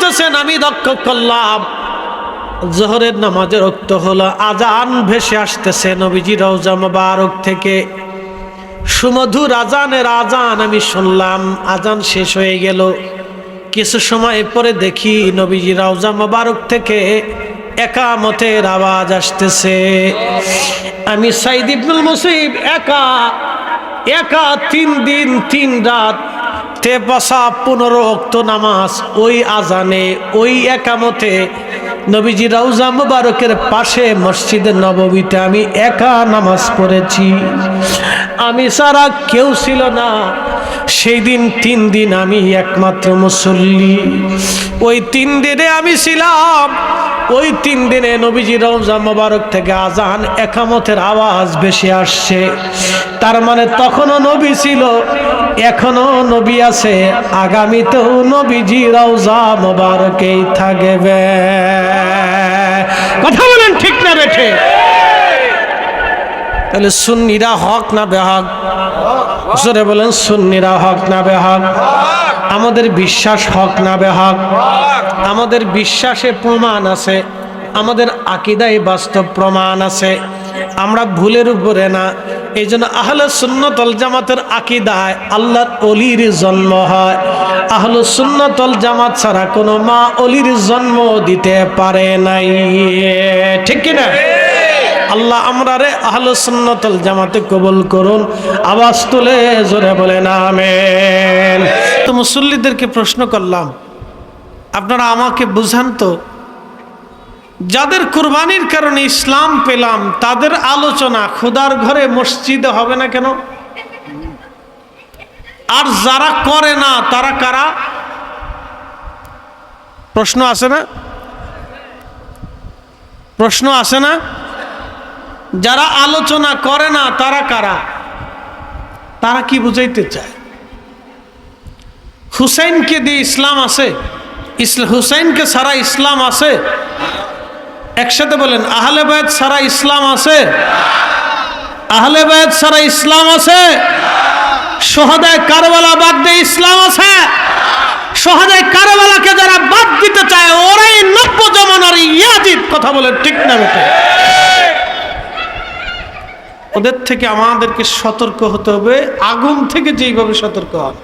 বলতেছেন আমি লক্ষ্য করলাম জোহরের নামাজের ওয়াক্ত হলো, আজান ভেসে আসতেছে নবীজি রওজা মোবারক থেকে। সুমধুর আজানের আজান আমি শুনলাম, আজান শেষ হয়ে গেল। কিছু সময় পরে দেখি নবীজি রওজা মোবারক থেকে একামতের আওয়াজ আসতেছে। আমি সাইদ ইবনুল মুসাইব একা 3 দিন 3 রাত বসা 15 ওয়াক্ত নামাজ ওই আজানে ওই একামতে নবীজি রওজা মুবারকের পাশে মসজিদে নববীতে আমি একা নামাজ পড়েছি। আমি ছাড়া কেউ ছিল না সেই দিন। 3 দিন আমি একমাত্র মুসল্লি। ওই 3 দিনে আমি ছিলাম, ওই 3 দিনে নবীজি রওজা মুবারক থেকে আজান একামতের আওয়াজ ভেসে আসছে। তার মানে তখনও নবী ছিল, এখনো নবী আছে, আগামীতেও নবীজি রওজা মুবারকেই থাকবে। কথা বলেন ঠিক না বেঠে? তাহলে সুন্নিরা হক না বেহক? জোরে বলেন সুন্নিরা হক না বেহক? আমাদের বিশ্বাস হক না বেহক? আমাদের বিশ্বাসে প্রমাণ আছে, আমাদের আকীদায় বাস্তব প্রমাণ আছে, আমরা ভুলের উপরে না। এই জন্য আহলে সুন্নাত ওয়াল জামাতের আকীদায় আল্লাহর ওলির জন্ম হয়। আহলে সুন্নাত ওয়াল জামাত ছাড়া কোনো মা ওলির জন্ম দিতে পারে নাই, ঠিক কি না? আল্লাহ আমরারে আহলে সুন্নাত ওয়াল জামাতে কবুল করুন। আওয়াজ তুলে জোরে বলেন আমিন। তো মুসল্লিদেরকে প্রশ্ন করলাম, আপনারা আমাকে বুঝান তো, যাদের কুরবানির কারণে ইসলাম পেলাম তাদের আলোচনা খোদার ঘরে মসজিদে হবে না কেন? আর যারা করে না তারা কারা? প্রশ্ন আছে না? প্রশ্ন আছে না? যারা আলোচনা করে না তারা কারা? তারা কি বুঝাইতে চায়? হুসাইনকে দিয়ে ইসলাম আছে? হুসাইনকে ছাড়া ইসলাম আছে? একসাথে বলেন, আহলে বায়ত ছাড়া ইসলাম আছে? আহলে বায়ত ছাড়া ইসলাম আছে? শহদায়ে কারবালা বাদ দিয়ে ইসলাম আছে? শহদায়ে কারবালাকে যারা বাদ দিতে চায় ওরাই নব্য জামানার ইয়াজিদ। কথা বলেন ঠিক না বেটা? ওদের থেকে আমাদেরকে সতর্ক হতে হবে, আগুন থেকে যেইভাবে সতর্ক হয়।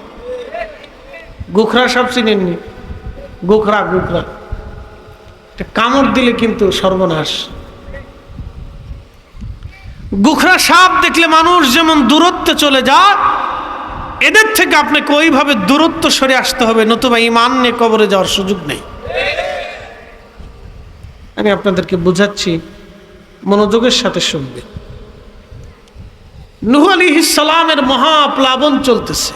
গোখরা সব চিনেননি? গোখরা কামড় দিলে কিন্তু সর্বনাশ। গোখরা সাপ দেখলে মানুষ যেমন দূরত্বে চলে যায়, এদের থেকে আপনাকে ওইভাবে দূরত্ব সরে আসতে হবে, নতুবা ঈমান নিয়ে কবরে যাওয়ার সুযোগ নেই। আমি আপনাদেরকে বুঝাচ্ছি, মনোযোগের সাথে শুনবে। নূহ আলাইহিস সালামের মহাপ্লাবন চলতেছে।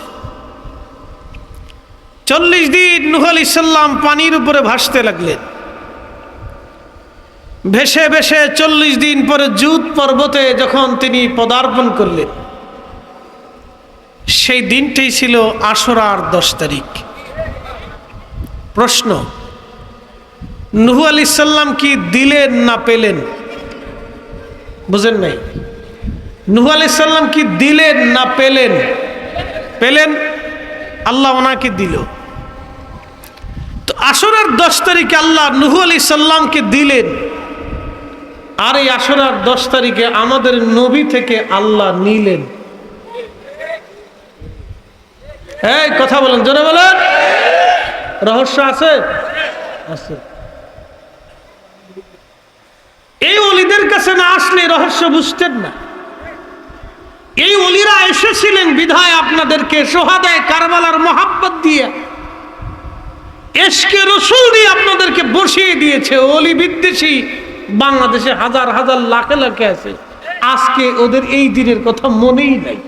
40 দিন নূহ আলাইহিস সালাম পানির উপরে ভাসতে লাগলেন। ভেসে ভেসে 40 দিন পরে জুদ পর্বতে যখন তিনি পদার্পণ করলেন, সেই দিনটাই ছিল আশুরার 10 তারিখ। প্রশ্ন, নূহ আলাইহিস সালাম কি দিলেন না পেলেন? বুঝেন নাই? নূহ আলাইহিস সালাম কি দিলেন না পেলেন? পেলেন, আল্লাহ ওনাকে দিল। তো আশুরার 10 তারিখে আল্লাহ নূহ আলাইহিস সালামকে দিলেন, আর এই আশুরার 10 তারিখে আমাদের নবী থেকে আল্লাহ নিলেন। এই কথা বলেন, জোরে বলেন। রহস্য আছে? আছে। এই ওলিদের কাছে না আসলে রহস্য বুঝতেন না। এই ওলিরা এসেছিলেন বিধায় আপনাদেরকে শোহাদায়ে কারবালার মহাব্বত দিয়ে, ইশকে রাসূল দিয়ে আপনাদেরকে বসিয়ে দিয়েছে। ওলি বিদ্বেষী বাংলাদেশে হাজার হাজার লাখে লাখে আছে, আজকে ওদের এই দিনের কথা মনেই নাই।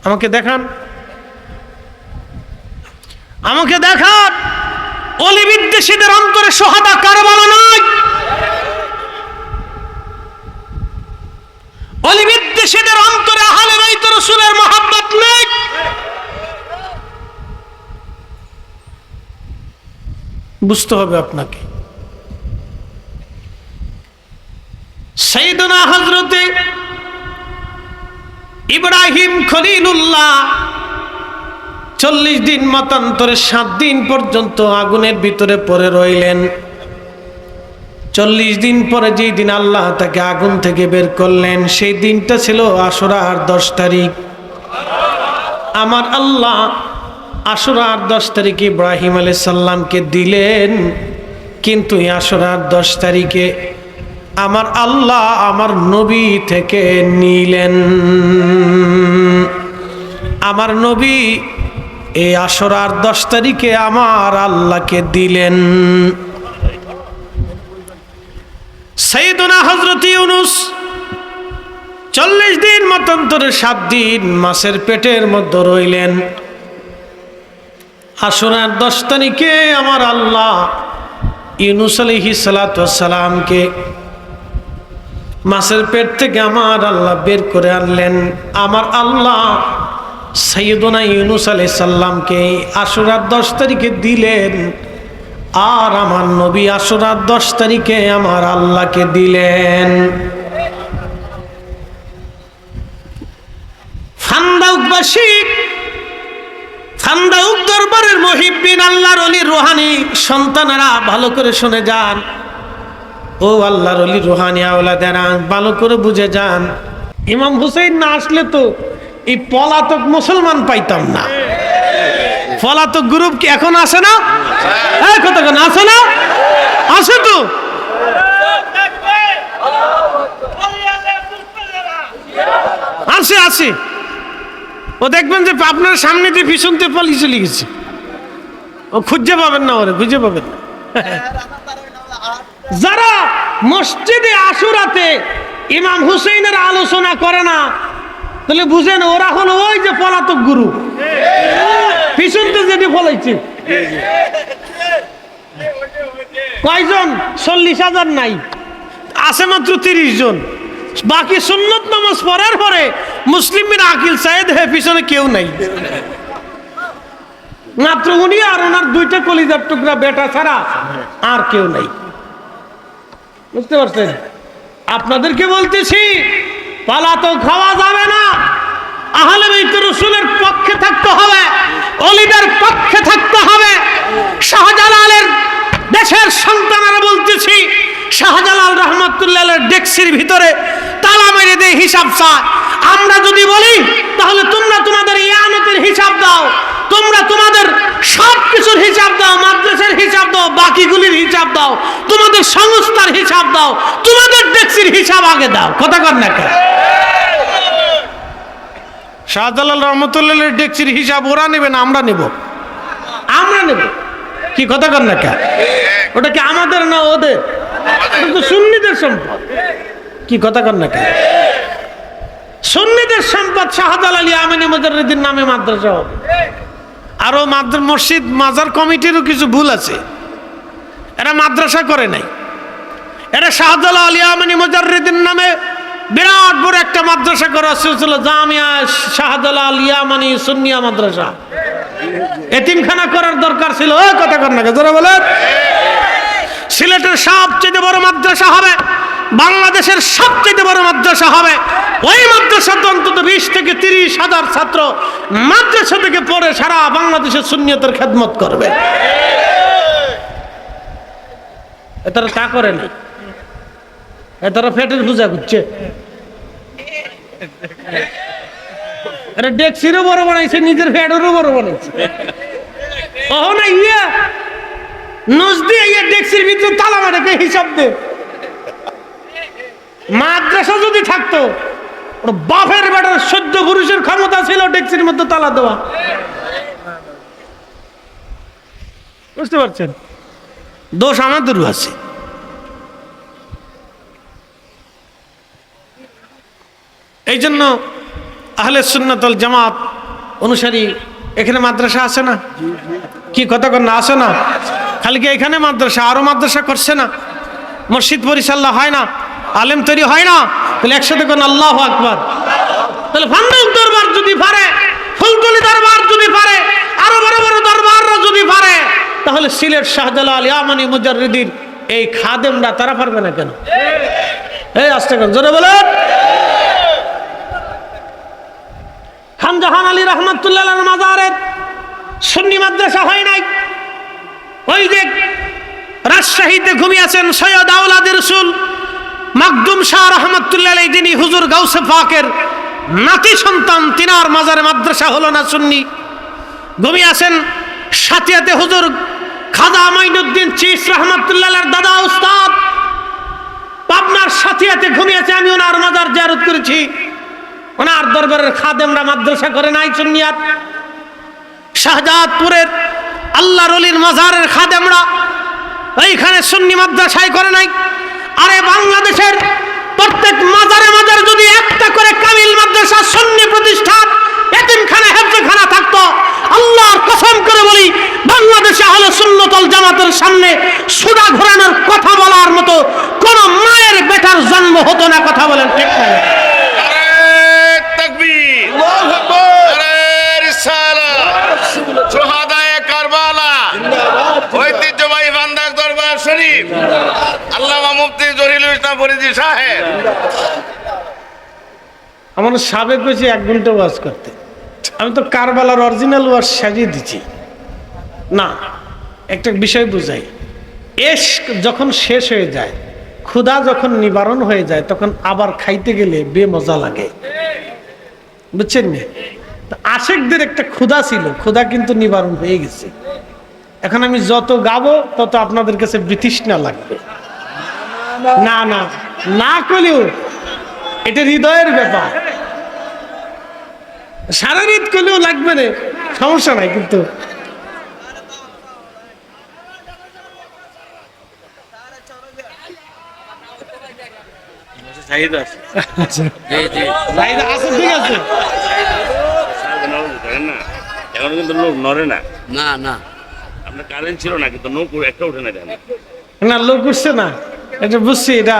আমাকে দেখান, আমাকে দেখান ওলি বিদ্বেষীদের অন্তরে শোহাদা কারবালা নাই। ওলি বিদ্বেষীদের অন্তরে আহলে বাইত রাসূলের মহব্বত নেই। বুঝতে হবে আপনাকে। সাইয়েদনা হযরতে ইব্রাহিম খলিলুল্লাহ 40 দিন মতান্তরে 7 দিন পর্যন্ত আগুনের ভিতরে পড়ে রইলেন। 40 দিন পরে যেই দিন আল্লাহ তাকে আগুন থেকে বের করলেন, সেই দিনটা ছিল আশুরার 10 তারিখ। আমার আল্লাহ আশুরার 10 তারিখ ইব্রাহিম আলাইহিস সালামকে দিলেন, কিন্তু এই আশুরার 10 তারিখে আমার আল্লাহ আমার নবী থেকে নিলেন। আমার নবী এই আশুরার 10 তারিখে আমার আল্লাহকে দিলেন। সাইয়েদনা হযরত ইউনূস 40 দিন মতান্তরে 7 দিন মাছের পেটের মধ্যে রইলেন। আশুরার 10 তারিখে আমার আল্লাহ ইউনূস আলাইহিস সালাতু ওয়াস সালামকে মাছের পেট থেকে আমার আল্লাহ বের করে আনলেন। আমার আল্লাহ সাইয়েদনা ইউনূস আলাইহিস সালামকে আশুরার 10 তারিখে দিলেন, আর আমার নবী আশুরার 10 তারিখে আমার আল্লাহকে দিলেন। ফান্দাউকবাসী, ফান্দাউক দরবারের মুহিব্বিন, আল্লাহর ওলির রুহানি সন্তানেরা ভালো করে শুনে যান। ও আল্লাহর ওলি রুহানি আওলাদেরা ভালো করে বুঝে যান। ইমাম হুসাইন না আসলে তো এই পলাতক মুসলমান পাইতাম না। পলাতক গ্রুপ কি এখন আছে না? কতক্ষণ আছে না? আছে তো। আছে আছে। ও দেখবেন যে আপনার সামনে দিয়ে পিছনতে পালিয়ে চলে গেছে। ও খুঁজে পাবেন না, ওরে খুঁজে পাবেন না। যারা মসজিদে আশুরাতে ইমাম হুসাইনের আলোচনা করে না, তাহলে বুঝেন ওরা হলো ওই যে পলাতক গুরু, পিছনতে যেটি ফলাইছে। কয়জন? 40,000 নাই, আছে মাত্র 30 জন। বাকি সুন্নত নামাজ পড়ার পরে মুসলিমের আকিল সাইদ হে পিছনে কেউ নাই, মাত্র উনি আর ওনার 2টা কলিজার টুকরা বেটা ছাড়া আর কেউ নাই। বুঝতে পারছেন? আপনাদেরকে বলতেছি পালাতক খাওয়া যাবে না। আহলে বাইত রাসূলের পক্ষে থাকতে হবে, ওলিদের পক্ষে থাকতে হবে। শাহজালালের দেশের সন্তানেরা বলতেছি, শাহজালাল রহমাতুল্লাহের ডেক্সির ভিতরে তালা মেরে দিয়ে হিসাব চায়। আমরা যদি বলি তাহলে তোমরা তোমাদের ইয়ানতের হিসাব দাও, তোমরা তোমাদের সব কিছুর হিসাব দাও, মাদ্রাসার হিসাব দাও, বাকিগুলির হিসাব দাও, তোমাদের সংস্থার হিসাব দাও, তোমাদের ডেক্সির হিসাব আগে দাও। কথা কর না কেন? শাহজালাল রহমাতুল্লাহের ডেক্সির হিসাব ওরা নেবে না, আমরা নেব, আমরা নেব। কি কথা কর না কেন? ওটা কি আমাদের না ওদের? কিন্তু সুন্নিদের সম্পদ। কি কথা কর না কেন? সুন্নিদের সম্পদ। শাহজালাল ইয়ামানি মুজাররিদিন নামে মাদ্রাসা হবে। আরো মসজিদ মাজার কমিটিরও কিছু ভুল আছে, এরা মাদ্রাসা করে নাই। এরা শাহজালাল ইয়ামানি মুজাররিদিন নামে বিরাট বড় একটা মাদ্রাসা করা হয়েছিল, জামিয়া শাহজালাল ইয়ামানি সুন্নিয়া মাদ্রাসা। এতিমখানা করার দরকার ছিল। ওই কথা কর না কেন? জোরে বলেন। সিলেটের সবচেয়ে বড় মাদ্রাসা হবে, বাংলাদেশের সবচেয়ে বড় মাদ্রাসা হবে। ওই মাদ্রাসাতে অন্তত 20 থেকে 30,000 ছাত্র মাদ্রাসা থেকে পড়ে সারা বাংলাদেশের সুন্নিয়তের খেদমত করবে। এটারা তা করে না, এটারা পেটের পূজা করছে। এরা ডেক্সিরও বড় বানাইছে, নিজের ফেডেরও বড় বানাইছে। ওহ না ইয়া নজদি ইয়া ডেক্সির ভিতরে তালা মারে হিসাব দে। মাদ্রাসা যদি থাকতো, ওর বাপের বেটার 14 পুরুষের ক্ষমতা ছিল ডেক্সির মধ্যে তালা দেওয়া। বুঝতে পারছেন? দোষ আমাদেরও আছে। এই জন্য আহলে সুন্নাত ওয়াল জামাত অনুসারী এখানে মাদ্রাসা আছে না? কি কথা কর না? আছে না? খালি কি এখানে মাদ্রাসা, আরো মাদ্রাসা করছে না? মসজিদ পরিচালনা হয় না? আলেম তৈরি হয় না? তাহলে একসাথে কোন আল্লাহু আকবার। তাহলে ফান্দাউক দরবার যদি পারে, ফুলতলি দরবার যদি পারে, আরো বড় বড় দরবাররা যদি পারে, তাহলে সিলেট শাহজালাল ইয়ামানি মুজাররিদিন এই খাদেমরা তারা পারবে না কেন? এই আস্তে কোন জোরে বলেন। খান জাহান আলী রহমাতুল্লাহ মাজারের মাদ্রাসা হয় নাই। ওই যে রাজশাহীতে ঘুমিয়েছেন সৈয়দ আওলাদ রসুল মাকদুম শাহ রহমতুল্লাহ আলাইহি, যিনি হুজুর গাউসে পাকের নাতি সন্তান, তিনার মাজারে মাদ্রাসা হলো না সুন্নি। ঘুমিয়েছেন সাথিয়াতে হুজুর খাজা মাইনুদ্দিন চিশতি রহমতুল্লাহর দাদা উস্তাদ, পাবনার সাথিয়াতে ঘুমিয়েছে। আমি ওনার মাজার জিয়ারত করেছি। ওনার দরবারের খাদেমরা মাদ্রাসা করে নাই সুন্নিয়াত। শাহজাদপুরের আল্লাহর ওলির মাজারের খাদেমরা এইখানে সুন্নি মাদ্রাসায় করে নাই। আরে বাংলাদেশের প্রত্যেক মাজারে মাজারে যদি একটা করে কামিল মাদ্রাসা সুন্নি প্রতিষ্ঠান, এতিমখানা, হেফজখানা থাকতো, আল্লাহর কসম করে বলি বাংলাদেশে আহলে সুন্নাত ওয়াল জামাতের সামনে সুদা ঘোরানোর কথা বলার মতো কোন মায়ের বেটার জন্ম হতো না। কথা বলেন ঠিক না? ঐতিহ্যবাহী বান্দার দরবার শরীফ, আল্লামা মুফতি জহিরুল ইসলাম ফরিদী সাহেব। আমার সাবেক হয়েছে 1 ঘন্টা ওয়াজ করতে, আমি তো কারবালার অরিজিনাল ওয়াজ সাজিয়ে দিচ্ছি না। একটা বিষয় বুঝাই, এশক যখন শেষ হয়ে যায়, ক্ষুধা যখন নিবারণ হয়ে যায়, তখন আবার খাইতে গেলে বেমজা লাগে, বুঝছেন না? আশেকদের একটা ক্ষুধা ছিল, ক্ষুধা কিন্তু নিবারণ হয়ে গেছে। এখন আমি যত গাবো তত আপনাদের কাছে বিতৃষ্ণা লাগবে। না না না করলেও এটা হৃদয়ের ব্যাপার, শারীরিক করলেও লাগবে না, সমস্যা নাই। কিন্তু ঠিক আছে, এখন কিন্তু লোক নড়ে না। না না, আপনার কারেন্ট ছিল না, কিন্তু নৌকো একটা উঠে না। দেখেন না, লোক উঠছে না, এটা বুঝছি। এটা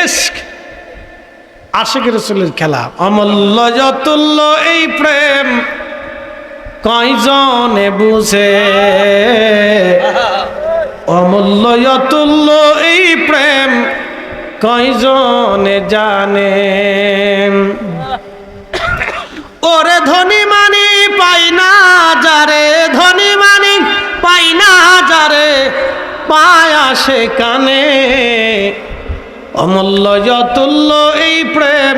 ইশক, আশিক রাসূলের খেলা। অমূল্য যতুল্য এই প্রেম কয়জনে বুঝে, অমূল্য যতুল্য এই প্রেম কয়জনে জানে। ওরে ধনী মানি পাই না যারে, ধনী মানি পাই না যারে, পায়া সে কানে। অমূল্য যতুল্য এই প্রেম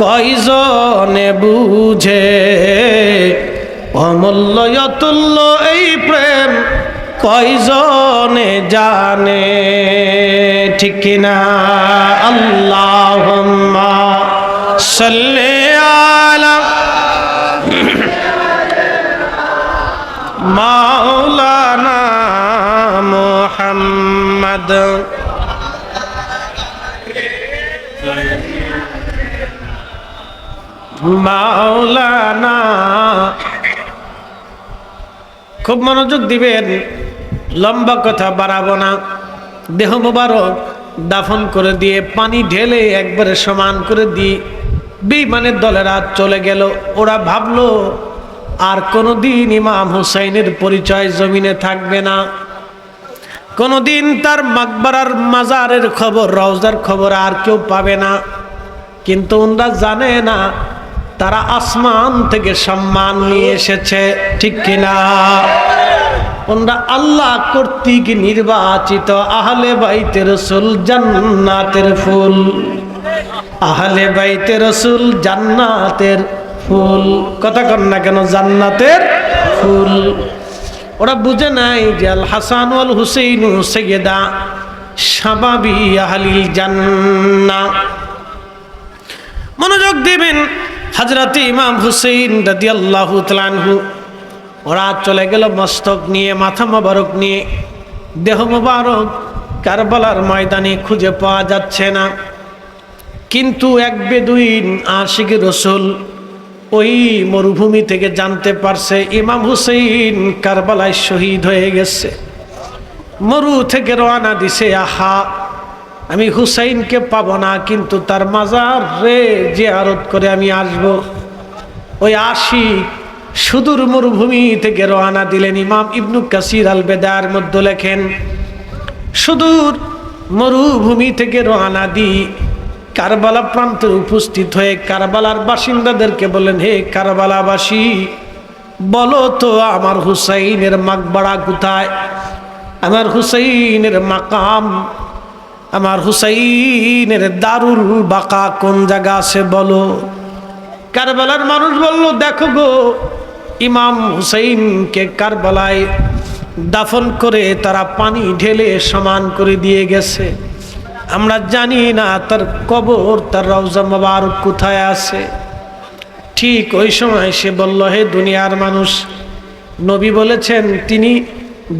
কয়জনে বুঝে, অমূল্য যতুল্য এই প্রেম কয়জনে জানে। ঠিক কিনা? আল্লাহুম্মা সাল্লি আলা মাওলানা মুহাম্মদ। মাওলানা, খুব মনোযোগ দিবেন, লম্বা কথা বাড়াবো না। দেহ মোবারক দাফন করে দিয়ে পানি ঢেলে একবারে সমান করে দিয়ে বেঈমানের দলেরা চলে গেল। ওরা ভাবলো আর কোনোদিন ইমাম হুসাইনের পরিচয় জমিনে থাকবে না, কোনোদিন তার মাকবারার মাজারের খবর, রওজার খবর আর কেউ পাবে না। কিন্তু ওরা জানে না তারা আসমান থেকে সম্মান নিয়ে এসেছে, ঠিক কিনা? ওরা আল্লাহ কর্তৃক নির্বাচিত আহলে বাইতে রাসূল, জান্নাতের ফুল। আহলে বাইতে রাসূল জান্নাতের ফুল। কথা কন না কেন? জান্নাতের ফুল। ওরা বুঝে নাই যে আল হাসান ওয়াল হুসাইন সাইয়্যিদা শাবাবি আহলিল জান্নাহ। মনোযোগ দিবেন, হযরত ইমাম হুসাইন রাদিয়াল্লাহু তাআলা আনহু ওরা চলে গেল মস্তক নিয়ে, মাথা মোবারক নিয়ে। দেহ মোবারক কারবালার ময়দানে খুঁজে পাওয়া যাচ্ছে না। কিন্তু এক বেদুইন আশিক রাসূল ওই মরুভূমি থেকে জানতে পারছে ইমাম হুসাইন কারবালায় শহীদ হয়ে গেছে। মরু থেকে রওনা দিছে, আহা আমি হুসাইনকে পাবো না, কিন্তু তার মাজার রে জিয়ারত করে আমি আসব। ওই আশিক সুদূর মরুভূমি থেকে রওনা দিলেন। ইমাম ইবনু কাসির আল বেদার মধ্যে লেখেন, সুদূর মরুভূমি থেকে রওনা দি কারবালা প্রান্তে উপস্থিত হয়ে কারবালার বাসিন্দাদেরকে বলেন, হে কারবালাবাসী, বলো তো আমার হুসাইনের মাকবারা কোথায়, আমার হুসাইনের মাকাম, আমার হুসাইনের দারুল বাকা কোন জায়গা আছে বলো। কারবালার মানুষ বলল, দেখো গো, ইমাম হুসাইনকে কারবালায় দাফন করে তারা পানি ঢেলে সমান করে দিয়ে গেছে, আমরা জানি না তার কবর, তার রওজা মোবারক কোথায় আছে। ঠিক ওই সময় সে বলল, হে দুনিয়ার মানুষ, নবী বলেছেন তিনি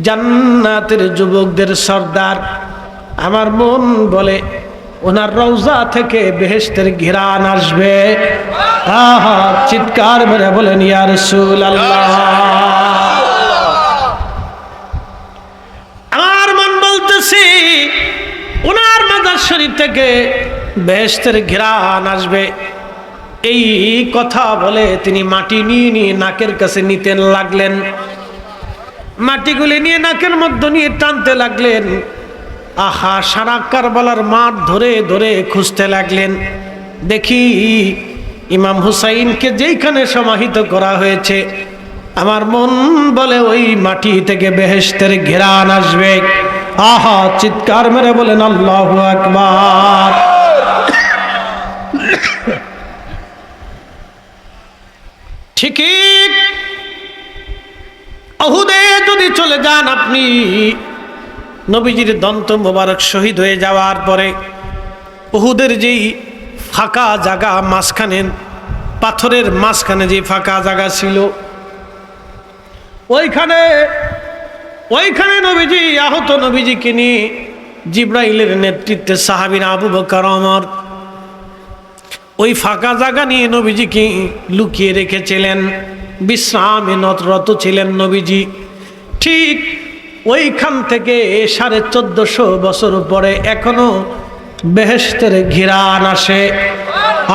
জান্নাতের যুবকদের সর্দার। আমার মন বলে ওনার রওজা থেকে বেহেশতের ঘিরান আসবে। আহা, চিৎকার মেরে বলেন ইয়া রাসূলুল্লাহ। আমার মন বলতেছি ওনার মাজার শরীফ থেকে বেহেশতের ঘিরান আসবে। এই কথা বলে তিনি মাটি নিয়ে নিয়ে নাকের কাছে নিতে লাগলেন, মাটিগুলি নিয়ে নাকের মধ্যে নিয়ে টানতে লাগলেন। আহা, সারা কারবালার মাঠ ধরে ধরে খুঁজতে লাগলেন, দেখি ইমাম হুসাইনকে যেইখানে সমাহিত করা হয়েছে, আমার মন বলে ওই মাটি থেকে বেহেশতের ঘেরান আসবে। আহা, চিৎকার মেরে বলেন আল্লাহু আকবার। ঠিকই উহুদে যদি চলে যান আপনি, নবীজির দন্ত মোবারক শহীদ হয়ে যাওয়ার পরে উহুদের যেই ফাঁকা জায়গা, মাঝখানে পাথরের মাঝখানে যে ফাঁকা জায়গা ছিল, ওইখানে নবীজি আহত নবীজিকে নিয়ে জিব্রাইলের নেতৃত্বে সাহাবীরা আবু বকর, ওমর ওই ফাঁকা জায়গা নিয়ে নবীজিকে লুকিয়ে রেখেছিলেন, বিশ্রামে নতরত ছিলেন নবীজি। ঠিক ওইখান থেকে 1450 বছর পরে এখনো বেহেশতের ঘিরান আসে।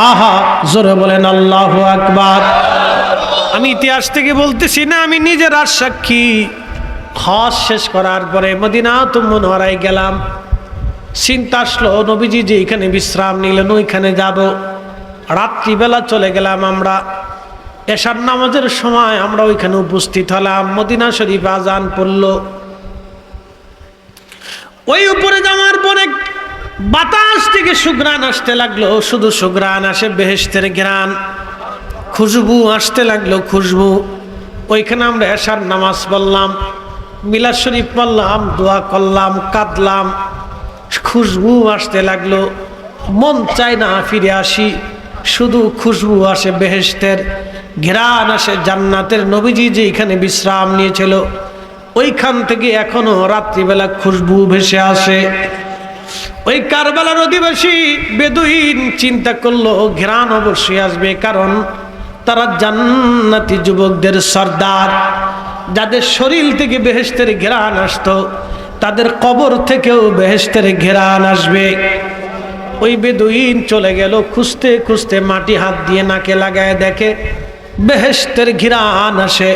আহা, জোরে বলেন আল্লাহু আকবার। আমি ইতিহাস থেকে বলতেছি না, আমি নিজের আর সাক্ষী। হজ শেষ করার পরে মদিনাতুল মুনাওয়ারায় গেলাম, চিন্তা আসলো নবীজি যে এখানে বিশ্রাম নিলেন ওইখানে যাব। রাত্রিবেলা চলে গেলাম আমরা, এশার নামাজের সময় আমরা ওইখানে উপস্থিত হলাম। মদিনা শরীফ আজান পড়ল। ওই উপরে যাওয়ার পরে বাতাস থেকে সুঘ্রাণ আসতে লাগলো, শুধু সুঘ্রাণ আসে, বেহেশতের ঘ্রাণ, খুশবু আসতে লাগলো, খুশবু। ওইখানে আমরা এশার নামাজ পড়লাম, মিলাদ শরীফ পড়লাম, দোয়া করলাম, কাঁদলাম, খুশবু আসতে লাগলো। মন চায় না ফিরে আসি, শুধু খুশবু আসে, বেহেশতের ঘ্রাণ আসে, জান্নাতের। নবীজি যে এখানে বিশ্রাম নিয়েছিল ওইখান থেকে এখনো রাত্রিবেলা খুশবু ভেসে আসে। ওই কারবালার অধিবাসী বেদুইন চিন্তা করলো ঘ্রাণ অবশ্যই আসবে, কারণ তারা জান্নাতি যুবকদের সর্দার। যাদের শরীর থেকে বেহেশতের ঘ্রাণ আসতো, তাদের কবর থেকেও বেহেশতের ঘ্রাণ আসবে। ওই বেদুইন চলে গেল খুঁজতে খুঁজতে, মাটি হাত দিয়ে নাকে লাগায় দেখে বেহেশতের ঘ্রাণ আসে।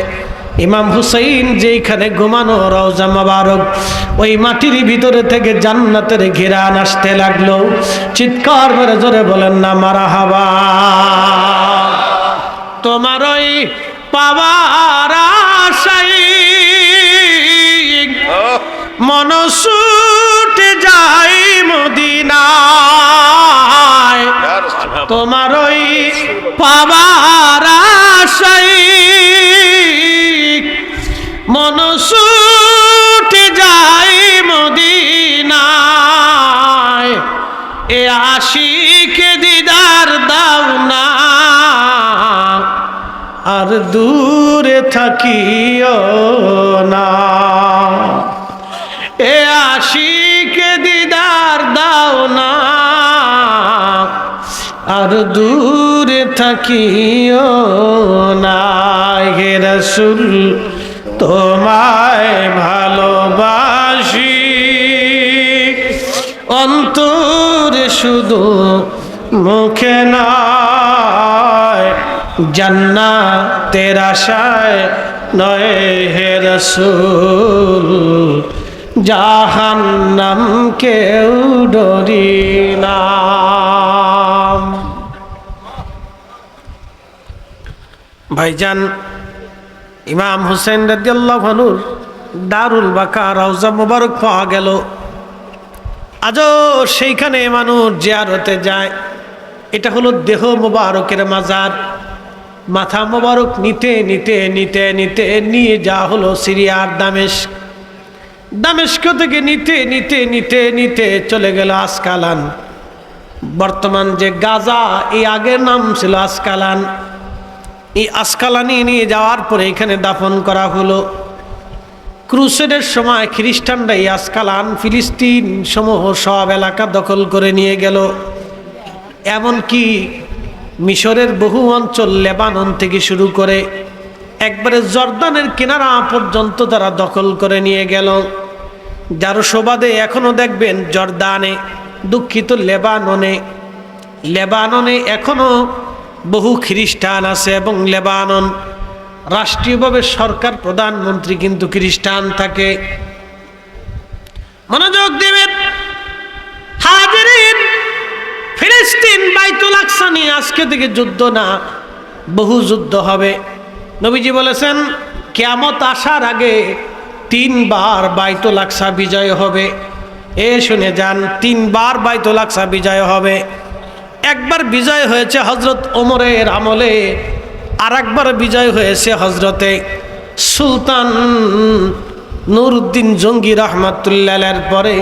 ইমাম হুসাইন যেইখানে ঘুমানো রওজা মোবারক, ওই মাটির ভিতরে থেকে জান্নাতের ঘ্রাণ আসতে লাগলো। চিৎকার করে জোরে বলেন না মারহাবা। তোমার ওই পাওয়ার আশায় মন ছুটে যাই মদিনায়, তোমার ওই পাওয়ার আশায় মন ছুটে যাই মদিনায়। এ আশিকে দিদার দাও না, আর দূরে থাকিও না। এ আশিকে দিদার দাও না, আর দূরে থাকিও না। হে রাসূল তোমায় ভালোবাসি, অন্তরে শুধু, মুখে নয়, জান্নাতের আশায় নয় হে রাসূল, জাহান্নাম কেউ ডরি না। ভাইজান, ইমাম হুসেন রাদিয়াল্লাহু আনহুর দারুল বাকা রওজা মোবারক পাওয়া গেল। আজও সেইখানে মানুষ জিয়ারতে যায়। এটা হলো দেহ মোবারকের মাজার। মাথা মোবারক নিতে নিতে নিতে নিতে নিয়ে যাওয়া হলো সিরিয়ার দামেস্ক। দামেস্ক থেকে নিতে নিতে নিতে নিতে চলে গেল আসকালান। বর্তমান যে গাজা, এই আগের নাম ছিল আসকালান। এই আসকালানি নিয়ে যাওয়ার পরে এখানে দাফন করা হলো। ক্রুসেডের সময় খ্রিস্টানরা এই আসকালান, ফিলিস্তিন সমূহ সব এলাকা দখল করে নিয়ে গেল। এমনকি মিশরের বহু অঞ্চল, লেবানন থেকে শুরু করে একবারে জর্দানের কিনারা পর্যন্ত তারা দখল করে নিয়ে গেল। যার সুবাদে এখনো দেখবেন জর্দানে, দুঃখিত লেবাননে এখনো বহু খ্রিস্টান আছে এবং লেবানন রাষ্ট্রীয়ভাবে সরকার প্রধানমন্ত্রী কিন্তু খ্রিস্টান থাকে। মনোযোগ দেবেন হাজিরিন, ফিলিস্তিন বাইতুল আকসা নিয়ে আজকে থেকে যুদ্ধ না, বহু যুদ্ধ হবে। নবীজি বলেছেন কিয়ামত আসার আগে 3 বার বাইতুল আকসা বিজয় হবে। শুনে যান, 3 বার বাইতুল আকসা বিজয় হবে। একবার বিজয় হয়েছে হযরত ওমরের আমলে, আর একবার বিজয় হয়েছে হযরতে সুলতান নুরউদ্দিন জঙ্গি রহমাতুল্লাহের পরে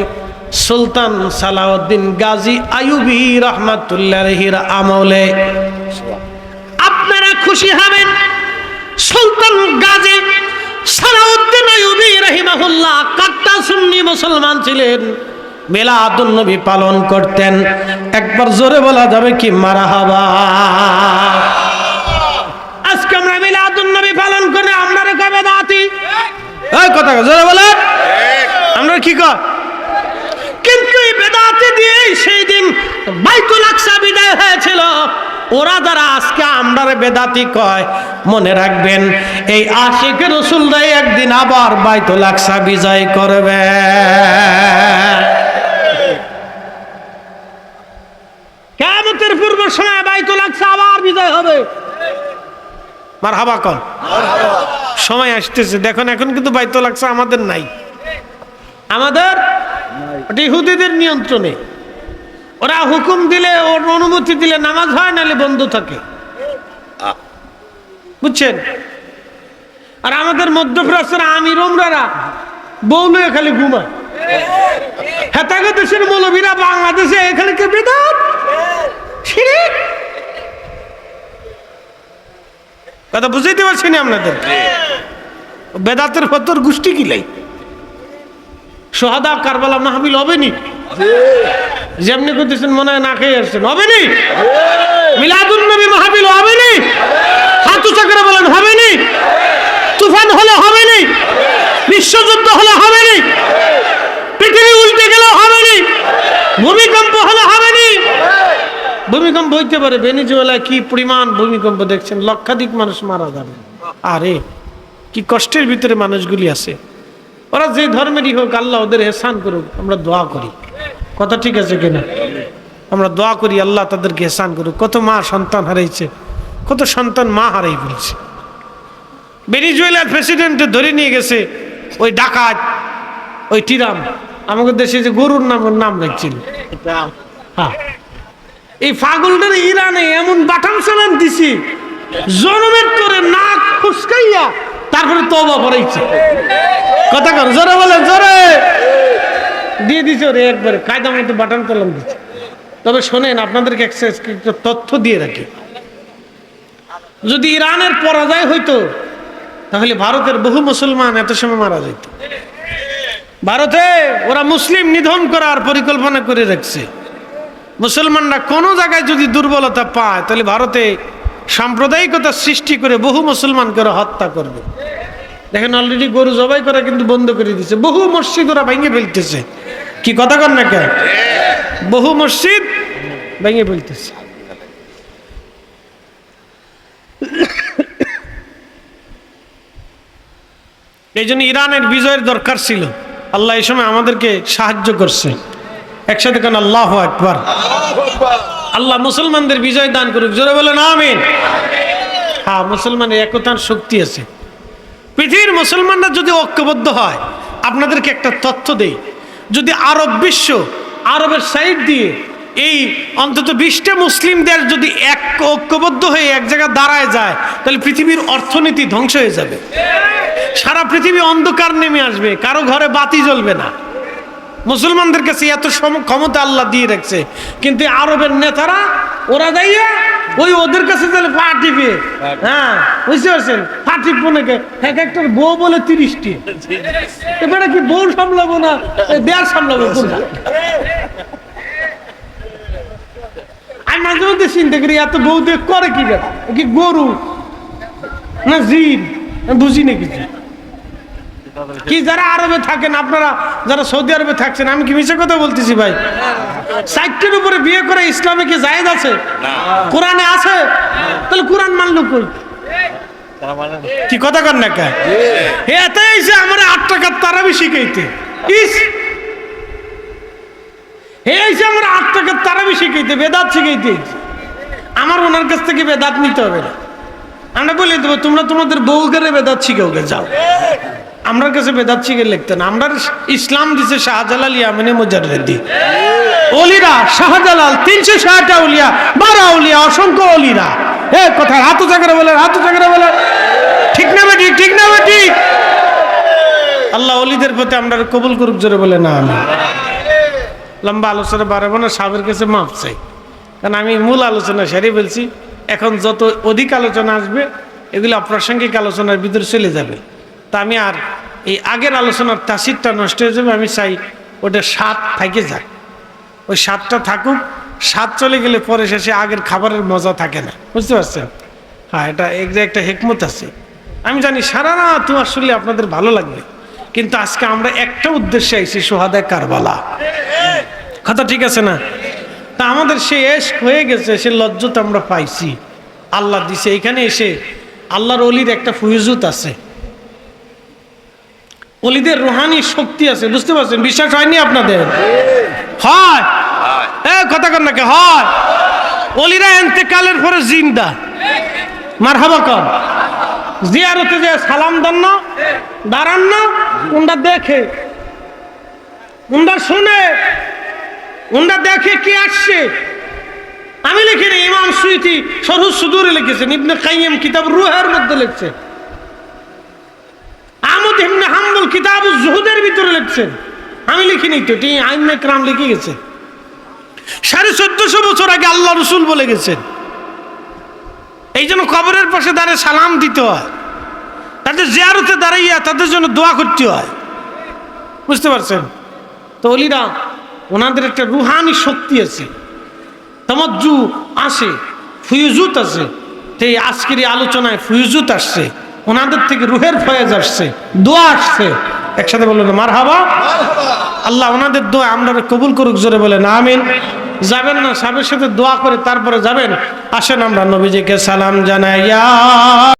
সুলতান সালাউদ্দিন গাজী আইয়ুবী রহমাতুল্লাহির আমলে। আপনারা খুশি হবেন, সুলতান গাজী সালাউদ্দিন আইয়ুবী রাহিমাহুল্লাহ কাট্টা সুন্নি মুসলমান ছিলেন, মিলাদুন নবী পালন করতেন। একবার জোরে বলা যাবে কি মারহাবা? আজকে আমরা মিলাদুন নবী পালন করে আমরা কে বেদাতি? এই কথা জোরে বলেন, আমরা কি কর? কিন্তু এই বেদাতি দিয়ে সেই দিন বাইতুল আকসা বিজয় হয়েছিল। ওরা যারা আজকে আমরা বেদাতি কয়, মনে রাখবেন এই আশিক রাসূলরাই একদিন আবার বাইতুল আকসা বিজয় করবে। কিয়ামতের পূর্ব সময় বাইতুল আকসা আবার বিজয় হবে। মারহাবা কোন? সময় আসতেছে। দেখুন এখন কিন্তু বাইতুল আকসা আমাদের নাই, আমাদের ইহুদিদের নিয়ন্ত্রণে। ওরা হুকুম দিলে, ওর অনুমতি দিলে নামাজ হয়, নাহলে বন্ধ থাকে, বুঝছেন? আর আমাদের মধ্যপ্রাচ্যের আমির ওমরারা বউলুয়ে খালি ঘুমায়। হেতাগে দেশের মৌলবীরা বাংলাদেশে এখানে কে বেদাত শিরক, কথা বুঝাইতে পারছি না আপনাদের? বেদাতের ফতর গোষ্ঠী কিলাই সোহাদা কারবালা মাহফিল হবে নি? যেমনি করতেছেন মনে হয় না খেয়ে আসছেন, হবে নি? মিলাদুন নবী মাহফিল হবে নি? হাত উঁচা করে বলেন হবে নি? তুফান হলে হবে নি? বিশ্বযুদ্ধ হলে হবে নি? পৃথিবী উল্টে গেলে হবে নি? ভূমিকম্প হলে হবে নি? ভূমিকম্প হইতে পারে, ভেনেজুয়েলায় কি পরিমাণ ভূমিকম্প দেখছেন, লক্ষাধিক মানুষ মারা যাবে। আরে কি কষ্টের ভিতরে মানুষগুলি আছে। ওরা যে ধর্মেরই হোক, আল্লাহ ওদের এহসান করুক, আমরা দোয়া করি। কথা ঠিক আছে কিনা? আমরা দোয়া করি আল্লাহ তাদেরকে এহসান করুক। কত মা সন্তান হারাইছে, কত সন্তান মা হারাই ফেলছে। ভেনেজুয়েলার প্রেসিডেন্ট ধরে নিয়ে গেছে ওই ডাকাত, ওই টিরাম, আমাদের দেশে যে গরুর নাম রাখছিল। হ্যাঁ, এই পাগলটার ইরানে এমন বাটাম চালান দিছি, জনমের করে নাক খুশকাইয়া তারপরে তওবা করাইছে। কথা কর, জোরে বলেন, জোরে দিয়ে দিছে ওরে একবারে কায়দা মতো বাটাম চালান দিচ্ছে। তবে শোনেন, আপনাদেরকে একটা তথ্য দিয়ে রাখি, যদি ইরানের পরাজয় হইতো তাহলে ভারতের বহু মুসলমান এত সময় মারা যেত। ভারতে ওরা মুসলিম নিধন করার পরিকল্পনা করে রাখছে। মুসলমানরা কোনো জায়গায় যদি দুর্বলতা পায় তাহলে ভারতে সাম্প্রদায়িকতা সৃষ্টি করে বহু মুসলমানকে হত্যা করবে। দেখেন অলরেডি গরু জবাই করা কিন্তু বন্ধ করে দিচ্ছে, বহু মসজিদ ওরা ভেঙে ফেলতেছে। কি কথা কর না কেন? বহু মসজিদ ভেঙে ফেলতেছে। এই জন্য ইরানের বিজয়ের দরকার ছিল। আল্লাহ এই সময় আমাদেরকে সাহায্য করছে। একসাথে কেন আল্লাহু আকবার। আল্লাহ মুসলমানদের বিজয় দান করুক, জোরে বলেন আমিন। হ্যাঁ, মুসলমানের একতার শক্তি আছে। পৃথিবীর মুসলমানরা যদি ঐক্যবদ্ধ হয়, আপনাদেরকে একটা তথ্য দেই, যদি আরব বিশ্ব, আরবের সাইড দিয়ে এই অন্তত 20টা মুসলিম দেশ যদি এক ঐক্যবদ্ধ হয়ে এক জায়গায় দাঁড়ায় যায়, তাহলে পৃথিবীর অর্থনীতি ধ্বংস হয়ে যাবে, সারা পৃথিবী অন্ধকার নেমে আসবে, কারো ঘরে বাতি জ্বলবে না। মুসলমানদের কাছে এত ক্ষমতা আল্লাহ দিয়ে রাখছে, কিন্তু আরবের নেতারা ওরা যাইয়া ওই ওদের কাছে তাহলে পা টিপে, হ্যাঁ বুঝতে পারছেন, পা টিপবো নাকি, এক একটা বউ বলে 30টি, এবারে কি বউ সামলাবো না দেয়ার সামলাবো কোনটা? আমি মাঝে মধ্যে চিন্তা করি এত বউ দিয়ে করে কি ব্যাপার, কি গরু না জিন, বুঝি না কিছু। কি যারা আরবে থাকেন, আপনারা যারা সৌদি আরবে থাকছেন, আমি কি মিছে কথা বলতেছি ভাই? 60টার উপরে বিয়ে করে ইসলামে কি জায়েজ আছে? কোরআনে আছে? তাহলে কোরআন মানলো কই? কি কথা কর না কে? এতে এসে আমার 8 টাকার তারাবি শিখাইতে, ইস এসে আমার 8 টাকার তারাবি শিখাইতে, বেদাত শিখাইতে। আমার ওনার কাছ থেকে বেদাত নিতে হবে না, আমরা বলে দেবো তোমরা তোমাদের বউ করে বেদাত শিখাও গে যাও। আমার কাছে বেদাত শিখে লিখতেন, আমরা ইসলাম দিছে শাহজালাল ইয়ামানি মুজাররিদি, ওলিরা শাহজালাল 360টা ওলিয়া, 12 ওলিয়া, অসংখ্য ওলিরা। কথা হাতু জায়গায় বলে, হাতু জায়গায় বলে, ঠিক না বেটি, ঠিক না বেটি? আল্লাহ ওলিদের প্রতি আমরা কবুল করুক, জোরে বলে না। আমি লম্বা আলোচনা বাড়াবো না, সাহেবের কাছে মাপ চাই, কারণ আমি মূল আলোচনা সেরে বলছি। এখন যত অধিক আলোচনা আসবে এগুলো অপ্রাসঙ্গিক আলোচনার ভিতরে চলে যাবে। তা আমি আর এই আগের আলোচনার তাসিরটা নষ্ট হয়ে যাবে, আমি চাই ওটা স্বাদ থাকে যাক, ওই স্বাদটা থাকুক। স্বাদ চলে গেলে পরে শেষে আগের খাবারের মজা থাকে না, বুঝতে পারছেন? হ্যাঁ, এটা একটা হিকমত আছে। আমি জানি সারা রাত আসলে আপনাদের ভালো লাগবে, কিন্তু আজকে আমরা একটা উদ্দেশ্যে আইছি, সোহাদায়ে কারবালা। কথা ঠিক আছে না? তা আমাদের সে এশক হয়ে গেছে, সে লজ্জত আমরা পাইছি, আল্লাহ দিছে। এখানে এসে আল্লাহর ওলির একটা ফুয়ুজুত আছে, ওলিদের রুহানি শক্তি আছে, বুঝতে পারছেন? বিশ্বাস হয়নি আপনাদের? হয় কথা কর নাকি? হয়। ওলিরা ইন্তেকালের পরে জিন্দা, মারহাবা কর। জিয়ারতে যে সালাম দেন না, দাঁড়ান না, উন্ডা দেখে, উন্ডা শুনে, উন্ডা দেখে কি আসছে। আমি লিখিনি, ইমাম সুয়ুতি শরহুস সুদুরে লিখেছেন, ইবনে কাইয়িম কিতাব রুহের মধ্যে লিখছেন, আহমদ ইবনে হাম্বল কিতাবুজ জুহুদের ভিতরে লিখছেন। আমি লিখিনি তো, এটি আইম্মে কেরাম লিখে গেছে। 1450 বছর আগে আল্লাহ রসুল বলে গেছেন। এই জন্য কবরের পাশে দাঁড়িয়ে সালাম দিতে হয়, তাদের জিয়ারতে দাঁড়াইয়া তাদের জন্য দোয়া করতে হয়, বুঝতে পারছেন? তো ওলিরা ওনাদের একটা রুহানি শক্তি আছে, তামাজ্জু আসে, ফুয়ুজুত আছে। তো এই আজকের এই আলোচনায় ফুয়ুজুত আসছে, ওনাদের থেকে রুহের ফয়েজ আসছে, দোয়া আসছে। একসাথে বললেন মারহাবা। আল্লাহ ওনাদের দোয়া আমরা কবুল করুক, জোরে বলেন আমিন। যাবেন না, সাহেবের সাথে দোয়া করে তারপরে যাবেন। আসেন আমরা নবীজিকে সালাম জানাই।